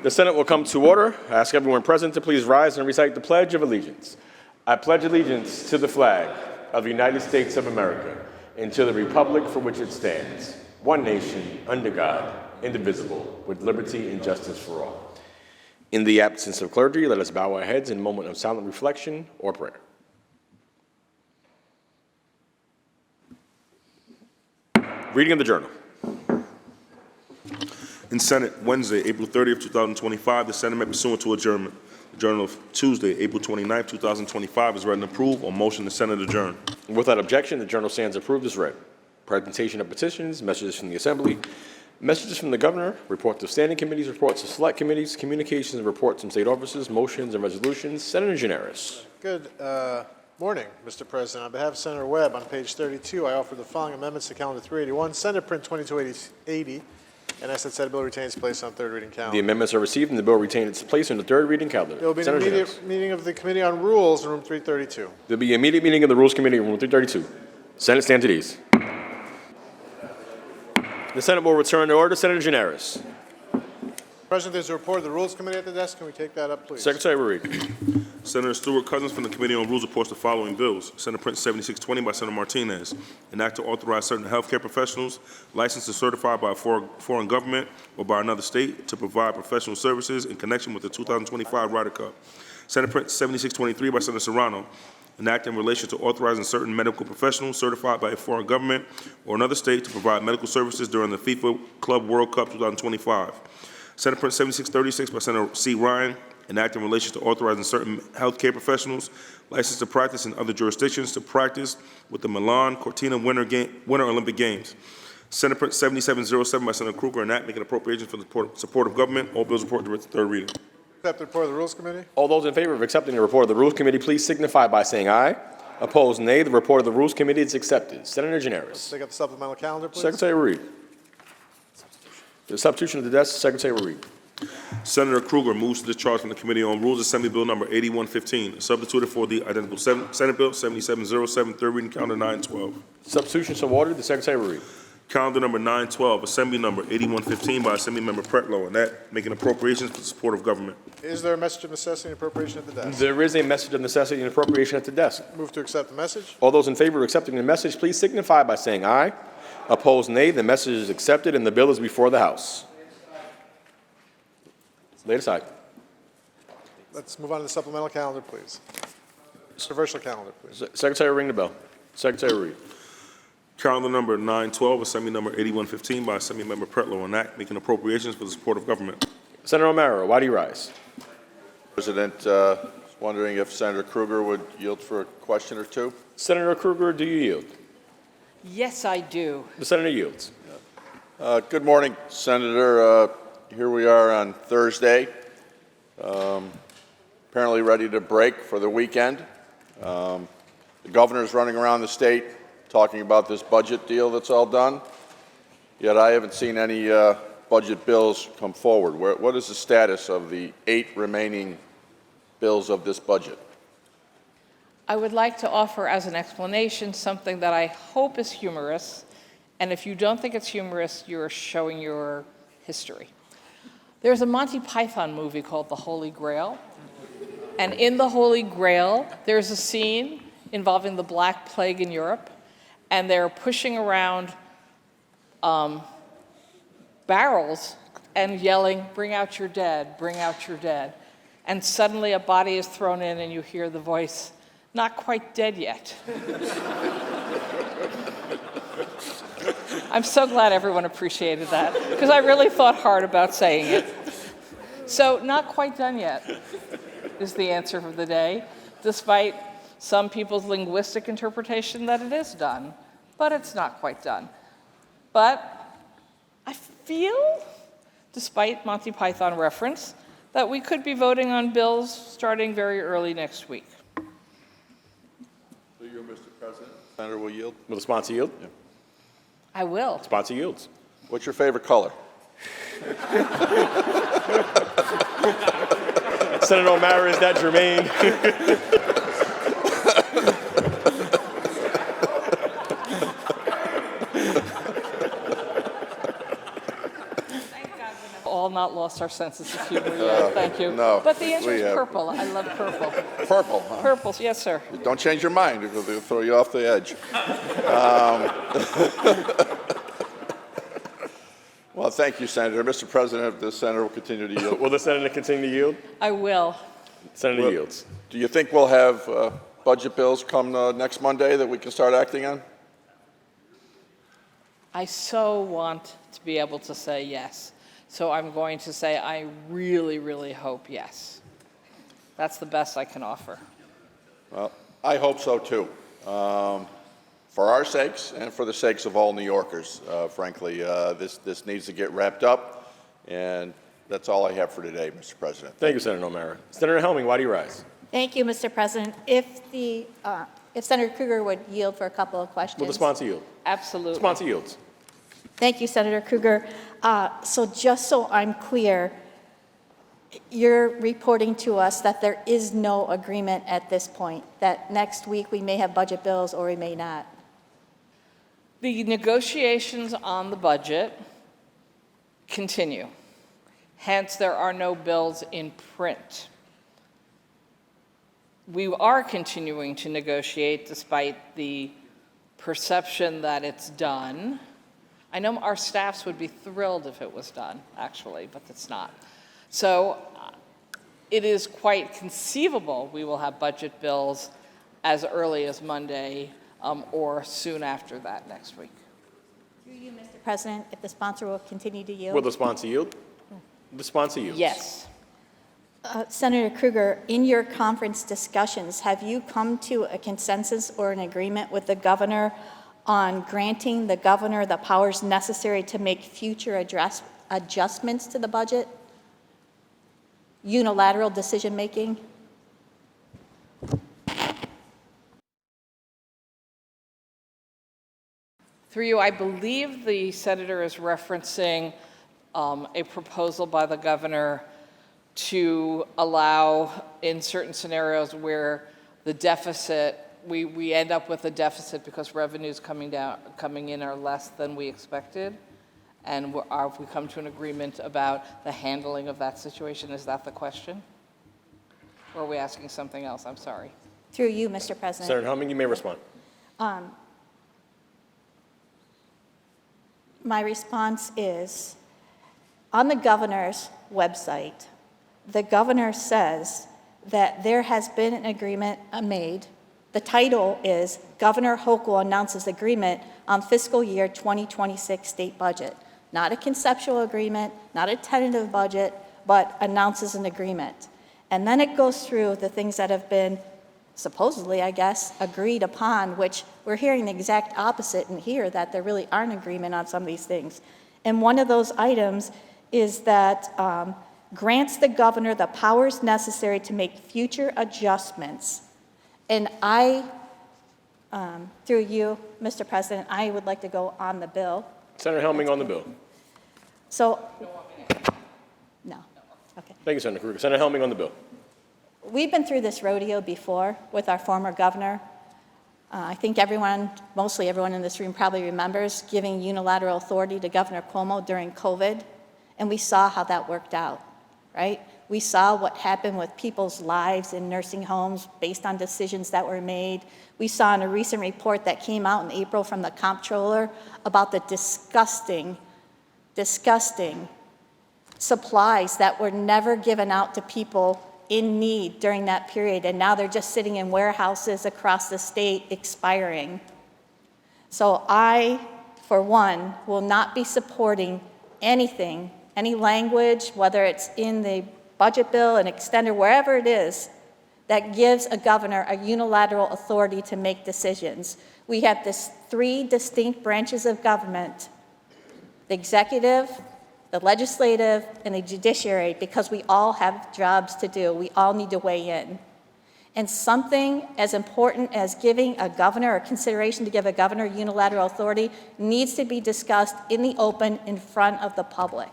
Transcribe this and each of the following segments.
The Senate will come to order. I ask everyone present to please rise and recite the Pledge of Allegiance. I pledge allegiance to the flag of the United States of America and to the republic for which it stands, one nation, under God, indivisible, with liberty and justice for all. In the absence of clergy, let us bow our heads in a moment of silent reflection or prayer. Reading of the journal. In Senate, Wednesday, April 30th, 2025, the Senate met pursuant to adjournment. The Journal of Tuesday, April 29th, 2025 is read and approved. On motion, the Senate adjourn. Without objection, the journal stands approved as read. Presentation of petitions, messages from the Assembly, messages from the Governor, reports of standing committees, reports of select committees, communications and reports from state offices, motions and resolutions. Senator Gianaris. Good morning, Mr. President. On behalf of Senator Webb, on page 32, I offer the following amendments to Calendar 381, Senate Print 2280, and ask that said bill retain its place on third reading calendar. The amendments are received and the bill retained its place on the third reading calendar. There will be an Senator immediate Gianaris. meeting of the Committee on Rules in room 332. There will be an immediate meeting of the Rules Committee in room 332. Senate stand at ease. The Senate will return to order. Senator Gianaris. President, there's a report of the Rules Committee at the desk. Can we take that up, please? Secretary will read. Senator Stuart Cousins from the Committee on Rules reports the following bills. Senate Print 7620 by Senator Martinez, an act to authorize certain healthcare professionals licensed and certified by a foreign government or by another state to provide professional services in connection with the 2025 Ryder Cup. Senate Print 7623 by Senator Serrano, an act in relation to authorizing certain medical professionals certified by a foreign government or another state to provide medical services during the FIFA Club World Cup 2025. Senate Print 7636 by Senator C. Ryan, an act in relation to authorizing certain healthcare professionals licensed to practice in other jurisdictions to practice with the Milan Cortina Winter Olympic Games. Senate Print 7707 by Senator Krueger, an act making appropriations for the support of government. All bills reported to third reading. Accept the report of the Rules Committee. All those in favor of accepting the report of the Rules Committee, please signify by saying aye. Opposed, nay. The report of the Rules Committee is accepted. Senator Gianaris. Take up the supplemental calendar, please. Secretary will read. The substitution of the desk, the Secretary will read. Senator Krueger moves to discharge from the Committee on Rules Assembly Bill number 8115, substituted for the identical Senate Bill 7707, third reading, calendar 912. Substitution so ordered, the Secretary will read. Calendar number 912, Assembly number 8115 by Assemblymember Pretlow, and that making appropriations for the support of government. Is there a message of necessity and appropriation at the desk? There is a message of necessity and appropriation at the desk. Move to accept the message. All those in favor of accepting the message, please signify by saying aye. Opposed, nay. The message is accepted and the bill is before the House. Laid aside. Let's move on to the supplemental calendar, please. Controversial calendar, please. Secretary will ring the bell. Secretary will read. Calendar number 912, Assembly number 8115 by Assemblymember Pretlow, an act making appropriations for the support of government. Senator O'Mara, why do you rise? President, wondering if Senator Krueger would yield for a question or two. Senator Krueger, do you yield? Yes, I do. The Senator yields. Good morning, Senator. Here we are on Thursday, apparently ready to break for the weekend. The governor's running around the state talking about this budget deal that's all done, yet I haven't seen any budget bills come forward. What is the status of the 8 remaining bills of this budget? I would like to offer as an explanation something that I hope is humorous, and if you don't think it's humorous, you're showing your history. There's a Monty Python movie called The Holy Grail, and in The Holy Grail, there's a scene involving the Black Plague in Europe, and they're pushing around barrels and yelling, "Bring out your dead, bring out your dead." And suddenly a body is thrown in and you hear the voice, "Not quite dead yet." I'm so glad everyone appreciated that, because I really thought hard about saying it. So, not quite done yet is the answer for the day, despite some people's linguistic interpretation that it is done, but it's not quite done. But I feel, despite Monty Python reference, that we could be voting on bills starting very early next week. So you, Mr. President. Senator will yield. Will the sponsor yield? Yeah. I will. Sponsor yields. What's your favorite color? Senator O'Mara, is that germane? all not lost our senses of humor yet. Thank you. no, But the answer we is have. purple. I love purple. Purple, huh? Purples, yes, sir. Don't change your mind, because they'll throw you off the edge. Well, thank you, Senator. Mr. President, the senator will continue to yield. Will the senator continue to yield? I will. Senator Well- yields. Do you think we'll have budget bills come next Monday that we can start acting on? I so want to be able to say yes. So I'm going to say I really, really hope yes. That's the best I can offer. Well, I hope so too. For our sakes and for the sakes of all New Yorkers, frankly, this needs to get wrapped up, and that's all I have for today, Mr. President. Thank you, Senator O'Mara. Senator Helming, why do you rise? Thank you, Mr. President. If Senator Kruger would yield for a couple of questions. Will the sponsor yield? Absolutely. Sponsor yields. Thank you, Senator Kruger. So just so I'm clear, you're reporting to us that there is no agreement at this point, that next week we may have budget bills or we may not. The negotiations on the budget continue. Hence, there are no bills in print. We are continuing to negotiate despite the perception that it's done. I know our staffs would be thrilled if it was done, actually, but it's not. So it is quite conceivable we will have budget bills as early as Monday or soon after that next week. Through you, Mr. President, if the sponsor will continue to yield. Will the sponsor yield? The sponsor yields. Yes. Senator Kruger, in your conference discussions, have you come to a consensus or an agreement with the governor on granting the governor the powers necessary to make future adjustments to the budget? Unilateral decision-making? Through you, I believe the senator is referencing a proposal by the governor to allow, in certain scenarios where the deficit, we end up with a deficit because revenues coming in are less than we expected, and we come to an agreement about the handling of that situation. Is that the question? Or are we asking something else? I'm sorry. Through you, Mr. President. Senator Helming, you may respond. My response is, on the governor's website, the governor says that there has been an agreement made. The title is Governor Hochul Announces Agreement on Fiscal Year 2026 State Budget. Not a conceptual agreement, not a tentative budget, but announces an agreement. And then it goes through the things that have been supposedly, I guess, agreed upon, which we're hearing the exact opposite in here, that there really aren't agreement on some of these things. And one of those items is that grants the governor the powers necessary to make future adjustments. And I, through you, Mr. President, I would like to go on the bill. Senator Helming on the bill. So, no, okay. Thank you, Senator Kruger. Senator Helming on the bill. We've been through this rodeo before with our former governor. I think mostly everyone in this room probably remembers giving unilateral authority to Governor Cuomo during COVID, and we saw how that worked out, right? We saw what happened with people's lives in nursing homes based on decisions that were made. We saw in a recent report that came out in April from the comptroller about the disgusting supplies that were never given out to people in need during that period, and now they're just sitting in warehouses across the state expiring. So I, for one, will not be supporting anything, any language, whether it's in the budget bill, an extender, wherever it is, that gives a governor a unilateral authority to make decisions. We have three distinct branches of government: the executive, the legislative, and the judiciary, because we all have jobs to do. We all need to weigh in. And something as important as giving a governor, or consideration to give a governor unilateral authority, needs to be discussed in the open in front of the public.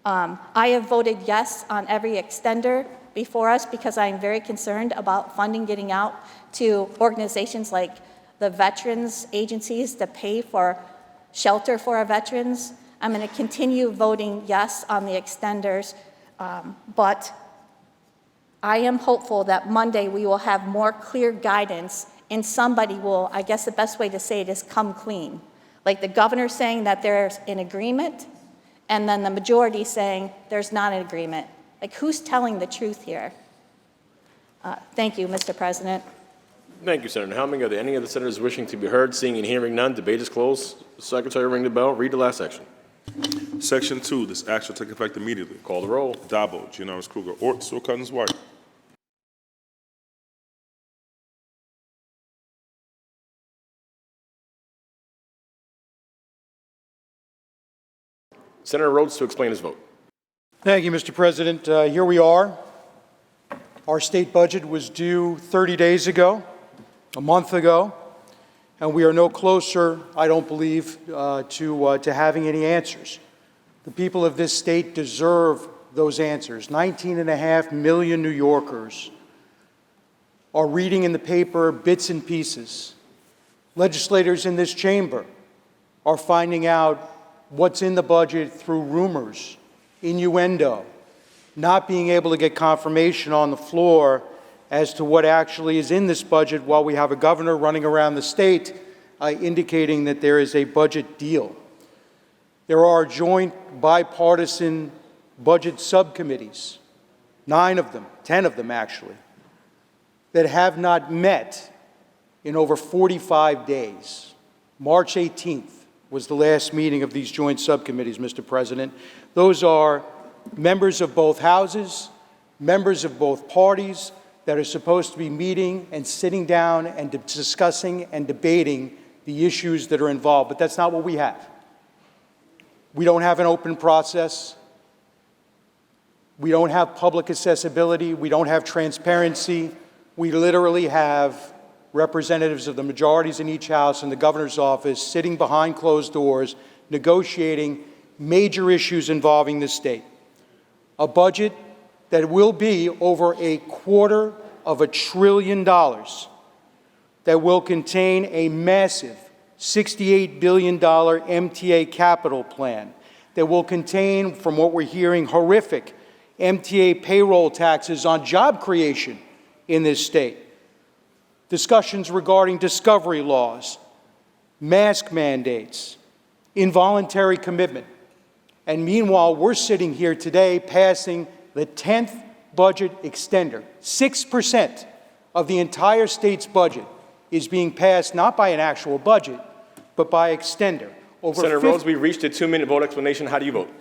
I have voted yes on every extender before us because I am very concerned about funding getting out to organizations like the veterans agencies to pay for shelter for our veterans. I'm going to continue voting yes on the extenders, but I am hopeful that Monday we will have more clear guidance and somebody will, I guess the best way to say it is come clean. Like the governor saying that there's an agreement, and then the majority saying there's not an agreement. Like, who's telling the truth here? Thank you, Mr. President. Thank you, Senator Helming. Are there any other senators wishing to be heard? Seeing and hearing none, debate is closed. Secretary, ring the bell. Read the last section. Section 2, this act shall take effect immediately. Call the roll. Dabo, Giannaris Kruger, Ort, Sewell Cousins, White. Senator Rhodes to explain his vote. Thank you, Mr. President. Here we are. Our state budget was due 30 days ago, a month ago, and we are no closer, I don't believe, to having any answers. The people of this state deserve those answers. 19.5 million New Yorkers are reading in the paper bits and pieces. Legislators in this chamber are finding out what's in the budget through rumors, innuendo, not being able to get confirmation on the floor as to what actually is in this budget while we have a governor running around the state indicating that there is a budget deal. There are joint bipartisan budget subcommittees, 9 of them, 10 of them actually, that have not met in over 45 days. March 18th was the last meeting of these joint subcommittees, Mr. President. Those are members of both houses, members of both parties that are supposed to be meeting and sitting down and discussing and debating the issues that are involved. But that's not what we have. We don't have an open process. We don't have public accessibility. We don't have transparency. We literally have representatives of the majorities in each house and the governor's office sitting behind closed doors, negotiating major issues involving the state. A budget that will be over $250 billion, that will contain a massive $68 billion MTA capital plan, that will contain, from what we're hearing, horrific MTA payroll taxes on job creation in this state. Discussions regarding discovery laws, mask mandates, involuntary commitment. And meanwhile, we're sitting here today passing the 10th budget extender. 6% of the entire state's budget is being passed not by an actual budget, but by extender. Senator Rhodes, we reached a 2-minute vote explanation. How do you vote?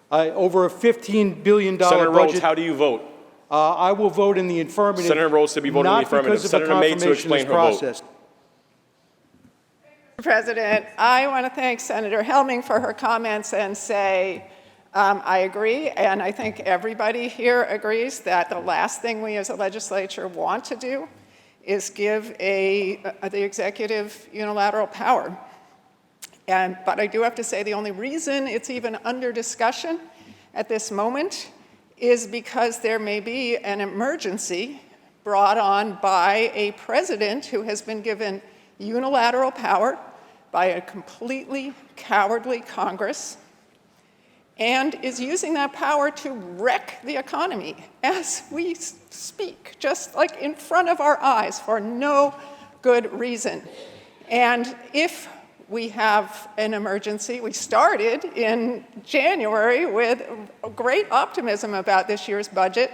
Over a $15 billion Senator budget. Rhodes, how do you vote? I will vote in the affirmative. Senator Rhodes to be voting in the affirmative. Senator May to explain her vote. Mr. President, I want to thank Senator Helming for her comments and say I agree, and I think everybody here agrees that the last thing we as a legislature want to do is give the executive unilateral power. But I do have to say the only reason it's even under discussion at this moment is because there may be an emergency brought on by a president who has been given unilateral power by a completely cowardly Congress and is using that power to wreck the economy as we speak, just like in front of our eyes for no good reason. And if we have an emergency, we started in January with great optimism about this year's budget.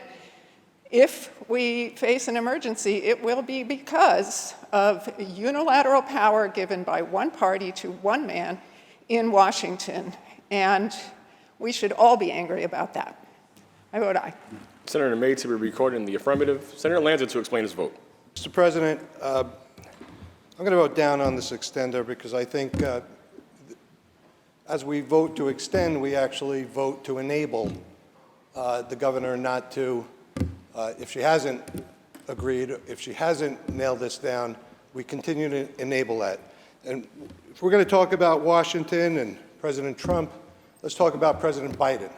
If we face an emergency, it will be because of unilateral power given by one party to one man in Washington. And we should all be angry about that. I vote aye. Senator May to be recorded in the affirmative. Senator Lanza to explain his vote. Mr. President, I'm going to vote down on this extender because I think as we vote to extend, we actually vote to enable the governor not to, if she hasn't agreed, if she hasn't nailed this down, we continue to enable that. And if we're going to talk about Washington and President Trump, let's talk about President Biden.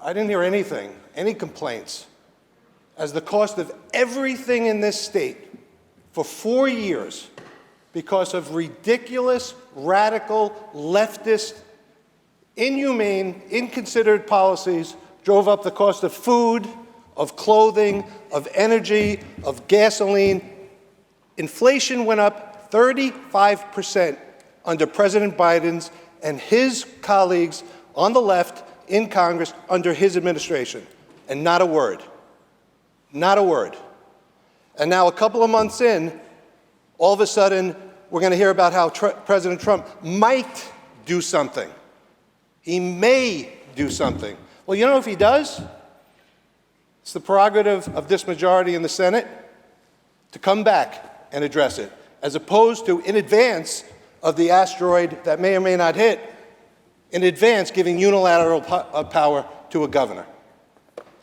I didn't hear anything, any complaints, as the cost of everything in this state for 4 years, because of ridiculous, radical, leftist inhumane, inconsiderate policies drove up the cost of food, of clothing, of energy, of gasoline. Inflation went up 35% under President Biden's and his colleagues on the left in Congress under his administration. And not a word. Not a word. And now, a couple of months in, all of a sudden, we're going to hear about how President Trump might do something. He may do something. Well, you know, if he does, it's the prerogative of this majority in the Senate to come back and address it, as opposed to, in advance of the asteroid that may or may not hit, in advance giving unilateral power to a governor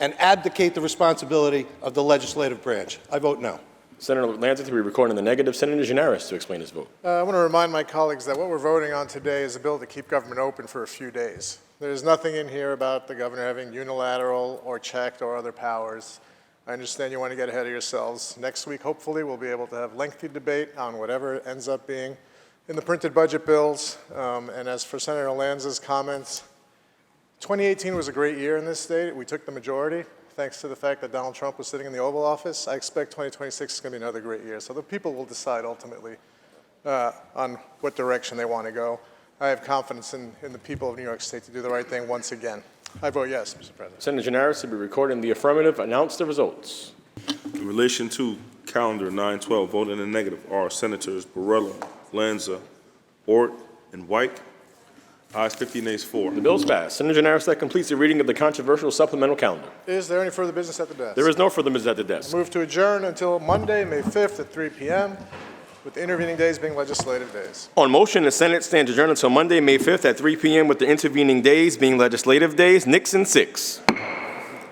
and abdicate the responsibility of the legislative branch. I vote no. Senator Lanza to be recorded in the negative. Senator Gianaris to explain his vote. I want to remind my colleagues that what we're voting on today is a bill to keep government open for a few days. There's nothing in here about the governor having unilateral or checked or other powers. I understand you want to get ahead of yourselves. Next week, hopefully, we'll be able to have lengthy debate on whatever it ends up being in the printed budget bills. And as for Senator Lanza's comments, 2018 was a great year in this state. We took the majority, thanks to the fact that Donald Trump was sitting in the Oval Office. I expect 2026 is going to be another great year. So the people will decide ultimately on what direction they want to go. I have confidence in the people of New York State to do the right thing once again. I vote yes, Mr. President. Senator Gianaris to be recorded in the affirmative. Announce the results. In relation to calendar 912, voting in the negative are Senators Borrello, Lanza, Ort, and White. Ayes 50, nays 4. The bill is passed. Senator Gianaris, that completes the reading of the controversial supplemental calendar. Is there any further business at the desk? There is no further business at the desk. Move to adjourn until Monday, May 5th at 3 p.m., with the intervening days being legislative days. On motion, the Senate stands adjourned until Monday, May 5th at 3 p.m. with the intervening days being legislative days. Nixon 6.